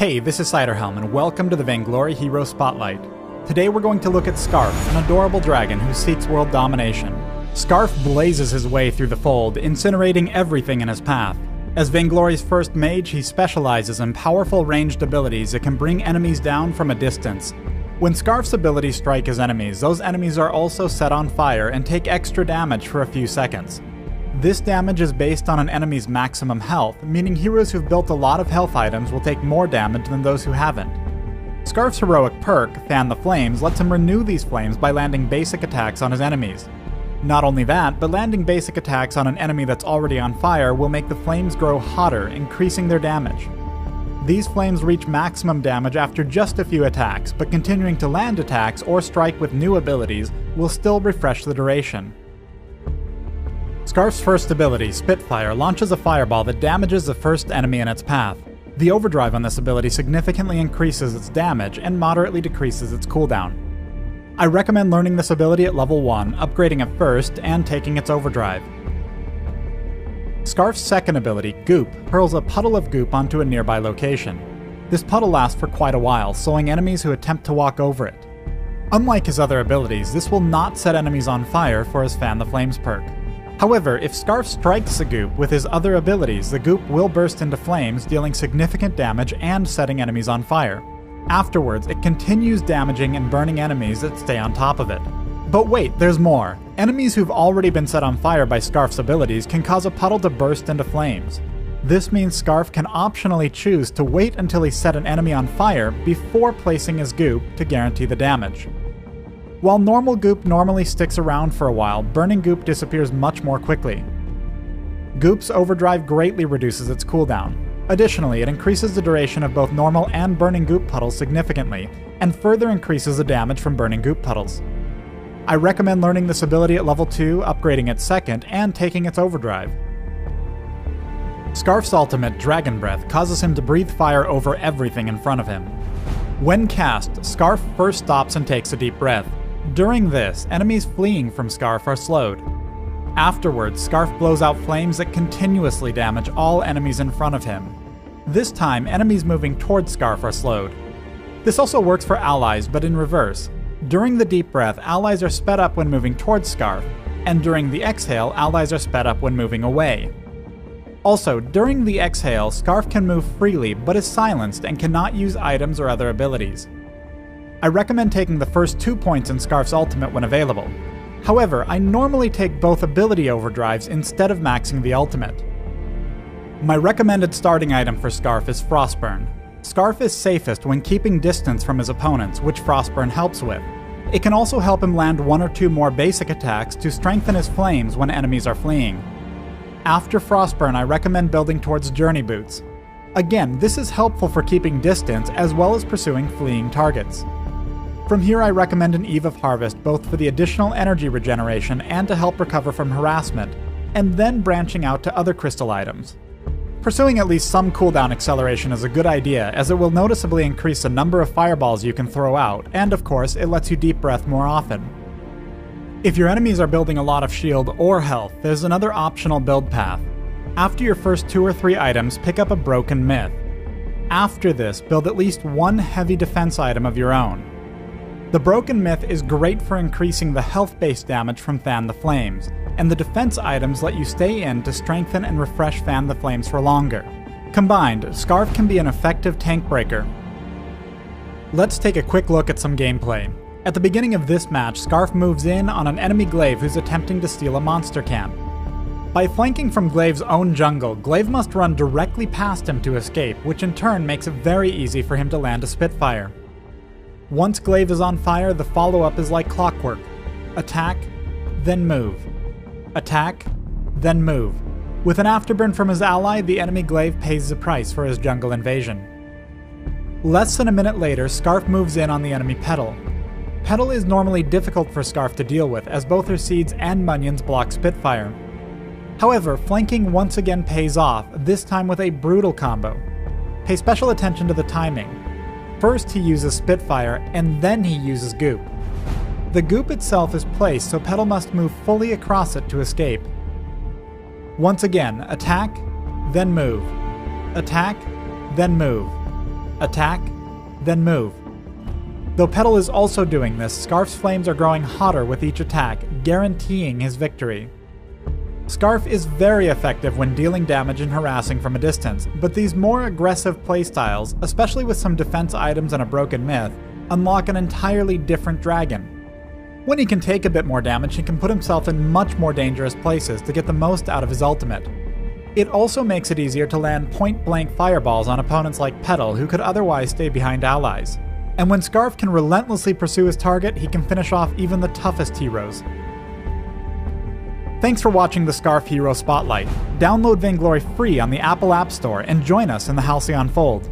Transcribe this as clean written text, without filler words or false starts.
Hey, this is Ciderhelm, and welcome to the Vainglory Hero Spotlight. Today we're going to look at Skarrf, an adorable dragon who seeks world domination. Skarrf blazes his way through the fold, incinerating everything in his path. As Vainglory's first mage, he specializes in powerful ranged abilities that can bring enemies down from a distance. When Skarrf's abilities strike his enemies, those enemies are also set on fire and take extra damage for a few seconds. This damage is based on an enemy's maximum health, meaning heroes who've built a lot of health items will take more damage than those who haven't. Skarrf's heroic perk, Fan the Flames, lets him renew these flames by landing basic attacks on his enemies. Not only that, but landing basic attacks on an enemy that's already on fire will make the flames grow hotter, increasing their damage. These flames reach maximum damage after just a few attacks, but continuing to land attacks or strike with new abilities will still refresh the duration. Skarrf's first ability, Spitfire, launches a fireball that damages the first enemy in its path. The overdrive on this ability significantly increases its damage and moderately decreases its cooldown. I recommend learning this ability at level 1, upgrading it first, and taking its overdrive. Skarrf's second ability, Goop, hurls a puddle of goop onto a nearby location. This puddle lasts for quite a while, slowing enemies who attempt to walk over it. Unlike his other abilities, this will not set enemies on fire for his Fan the Flames perk. However, if Skarrf strikes the goop with his other abilities, the goop will burst into flames, dealing significant damage and setting enemies on fire. Afterwards, it continues damaging and burning enemies that stay on top of it. But wait, there's more. Enemies who've already been set on fire by Skarrf's abilities can cause a puddle to burst into flames. This means Skarrf can optionally choose to wait until he set an enemy on fire before placing his goop to guarantee the damage. While normal goop normally sticks around for a while, burning goop disappears much more quickly. Goop's overdrive greatly reduces its cooldown. Additionally, it increases the duration of both normal and burning goop puddles significantly, and further increases the damage from burning goop puddles. I recommend learning this ability at level 2, upgrading it second, and taking its overdrive. Skarrf's ultimate, Dragon Breath, causes him to breathe fire over everything in front of him. When cast, Skarrf first stops and takes a deep breath. During this, enemies fleeing from Skarrf are slowed. Afterwards, Skarrf blows out flames that continuously damage all enemies in front of him. This time, enemies moving towards Skarrf are slowed. This also works for allies, but in reverse. During the deep breath, allies are sped up when moving towards Skarrf, and during the exhale, allies are sped up when moving away. Also, during the exhale, Skarrf can move freely, but is silenced and cannot use items or other abilities. I recommend taking the first 2 points in Skarrf's ultimate when available. However, I normally take both ability overdrives instead of maxing the ultimate. My recommended starting item for Skarrf is Frostburn. Skarrf is safest when keeping distance from his opponents, which Frostburn helps with. It can also help him land 1 or 2 more basic attacks to strengthen his flames when enemies are fleeing. After Frostburn, I recommend building towards Journey Boots. Again, this is helpful for keeping distance as well as pursuing fleeing targets. From here, I recommend an Eve of Harvest both for the additional energy regeneration and to help recover from harassment, and then branching out to other crystal items. Pursuing at least some cooldown acceleration is a good idea, as it will noticeably increase the number of fireballs you can throw out, and of course, it lets you deep breath more often. If your enemies are building a lot of shield or health, there's another optional build path. After your first 2 or 3 items, pick up a Broken Myth. After this, build at least 1 heavy defense item of your own. The Broken Myth is great for increasing the health-based damage from Fan the Flames, and the defense items let you stay in to strengthen and refresh Fan the Flames for longer. Combined, Skarrf can be an effective tank breaker. Let's take a quick look at some gameplay. At the beginning of this match, Skarrf moves in on an enemy glaive who's attempting to steal a monster camp. By flanking from Glaive's own jungle, Glaive must run directly past him to escape, which in turn makes it very easy for him to land a Spitfire. Once Glaive is on fire, the follow-up is like clockwork. Attack, then move. Attack, then move. With an afterburn from his ally, the enemy Glaive pays the price for his jungle invasion. Less than a minute later, Skarrf moves in on the enemy Petal. Petal is normally difficult for Skarrf to deal with, as both her seeds and munions block Spitfire. However, flanking once again pays off, this time with a brutal combo. Pay special attention to the timing. First he uses Spitfire, and then he uses Goop. The Goop itself is placed so Petal must move fully across it to escape. Once again, attack, then move. Attack, then move. attack, then move. Though Petal is also doing this, Skarrf's flames are growing hotter with each attack, guaranteeing his victory. Skarrf is very effective when dealing damage and harassing from a distance, but these more aggressive playstyles, especially with some defense items and a broken myth, unlock an entirely different dragon. When he can take a bit more damage, he can put himself in much more dangerous places to get the most out of his ultimate. It also makes it easier to land point-blank fireballs on opponents like Petal, who could otherwise stay behind allies. And when Skarrf can relentlessly pursue his target, he can finish off even the toughest heroes. Thanks for watching the Skarrf Hero Spotlight. Download Vainglory free on the Apple App Store and join us in the Halcyon Fold.